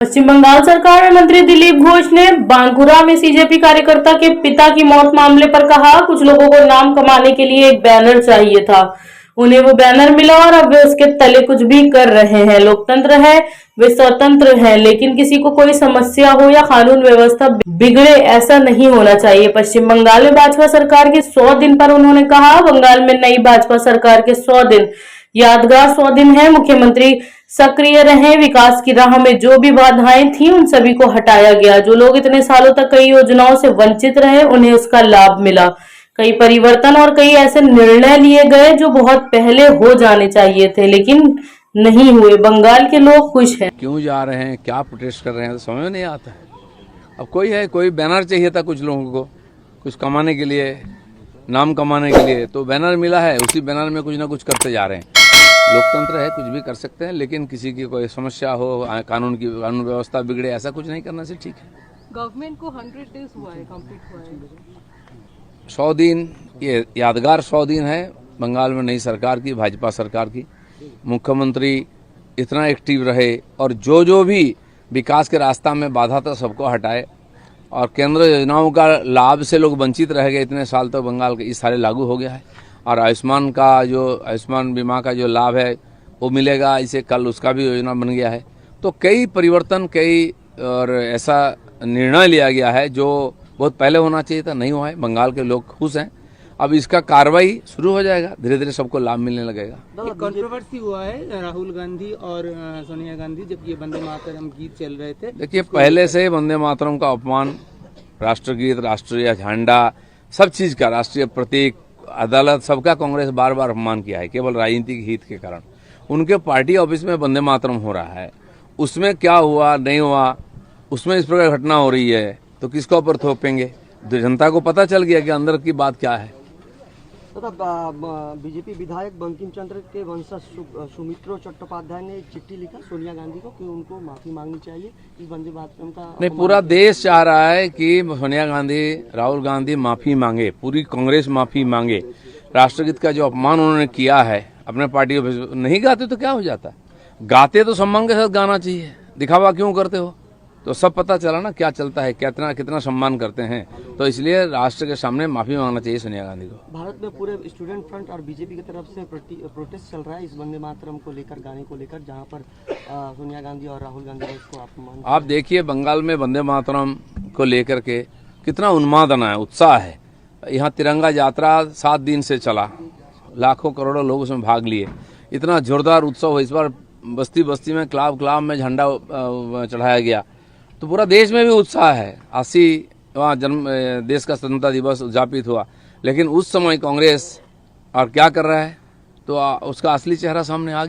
पश्चिम बंगाल सरकार में मंत्री दिलीप घोष ने बांकुरा में सीजेपी कार्यकर्ता के पिता की मौत मामले पर कहा, कुछ लोगों को नाम कमाने के लिए एक बैनर चाहिए था, उन्हें वो बैनर मिला और अब वे उसके तले कुछ भी कर रहे हैं। लोकतंत्र है, वे स्वतंत्र हैं, लेकिन किसी को कोई समस्या हो या कानून व्यवस्था बिगड़े ऐसा नहीं होना चाहिए। पश्चिम बंगाल में भाजपा सरकार के 100 दिन पर उन्होंने कहा, बंगाल में नई भाजपा सरकार के 100 दिन यादगार 100 दिन है। मुख्यमंत्री सक्रिय रहे, विकास की राह में जो भी बाधाएं थी उन सभी को हटाया गया। जो लोग इतने सालों तक कई योजनाओं से वंचित रहे उन्हें उसका लाभ मिला। कई परिवर्तन और कई ऐसे निर्णय लिए गए जो बहुत पहले हो जाने चाहिए थे लेकिन नहीं हुए। बंगाल के लोग खुश हैं। क्यों जा रहे हैं, क्या प्रोटेस्ट कर रहे हैं, तो समझ में नहीं आता है। अब कोई बैनर चाहिए था कुछ लोगों को, कुछ कमाने के लिए, नाम कमाने के लिए, तो बैनर मिला है, उसी बैनर में कुछ ना कुछ करते जा रहे हैं। लोकतंत्र है, कुछ भी कर सकते हैं, लेकिन किसी की कोई समस्या हो, कानून व्यवस्था बिगड़े, ऐसा कुछ नहीं करना से ठीक है। गवर्नमेंट को 100 डेज हुआ है, कंप्लीट हुआ है। 100 दिन, ये यादगार 100 दिन है बंगाल में नई सरकार की, भाजपा सरकार की। मुख्यमंत्री इतना एक्टिव रहे और जो भी विकास के रास्ता में बाधा था सबको हटाए और केंद्र योजनाओं का लाभ से लोग वंचित रह गए इतने साल तक। बंगाल के इस सारे लागू हो गया है और आयुष्मान बीमा का जो लाभ है वो मिलेगा, इसे कल उसका भी योजना बन गया है। तो कई परिवर्तन, और ऐसा निर्णय लिया गया है जो बहुत पहले होना चाहिए था, नहीं हुआ है। बंगाल के लोग खुश हैं। अब इसका कार्रवाई शुरू हो जाएगा, धीरे धीरे सबको लाभ मिलने लगेगा। कंट्रोवर्सी हुआ है राहुल गांधी और सोनिया गांधी जब ये वंदे मातरम गीत चल रहे थे। देखिए, पहले से वंदे मातरम का अपमान, राष्ट्रगीत, राष्ट्रीय झंडा, सब चीज का, राष्ट्रीय प्रतीक, अदालत, सबका कांग्रेस बार बार अपमान किया है, केवल राजनीतिक हित के कारण। उनके पार्टी ऑफिस में वंदे मातरम हो रहा है, उसमें क्या हुआ नहीं हुआ, उसमें इस प्रकार घटना हो रही है तो किसको ऊपर थोपेंगे। जनता को पता चल गया कि अंदर की बात क्या है। तथा बीजेपी विधायक बंकिम चंद्र के वंशज सुमित्रो चट्टोपाध्याय ने एक चिट्ठी लिखा सोनिया गांधी को कि उनको माफी मांगनी चाहिए इस वंदे मातरम का। नहीं, पूरा देश चाह रहा है कि सोनिया गांधी, राहुल गांधी माफी मांगे, पूरी कांग्रेस माफी मांगे। राष्ट्रगीत का जो अपमान उन्होंने किया है अपने पार्टी को, नहीं गाते तो क्या हो जाता, गाते तो सम्मान के साथ गाना चाहिए, दिखावा क्यों करते हो। तो सब पता चला ना क्या चलता है, कितना सम्मान करते हैं। तो इसलिए राष्ट्र के सामने माफी मांगना चाहिए सोनिया गांधी को। भारत में पूरे स्टूडेंट फ्रंट और बीजेपी की तरफ से प्रोटेस्ट चल रहा है इस वंदे मातरम को लेकर, गाने को लेकर, जहां पर सोनिया गांधी और राहुल गांधी ने इसको अपमान। आप देखिए बंगाल में वंदे मातरम को लेकर के कितना उन्मादना है, उत्साह है। यहाँ तिरंगा यात्रा 7 दिन से चला, लाखों करोड़ों लोग उसमें भाग लिए, इतना जोरदार उत्सव है। इस बार बस्ती बस्ती में, क्लाब में झंडा चढ़ाया गया, तो पूरा देश में भी उत्साह है। 80 वहाँ देश का स्वतंत्रता दिवस उद्यापित हुआ, लेकिन उस समय कांग्रेस और क्या कर रहा है तो उसका असली चेहरा सामने आ गया।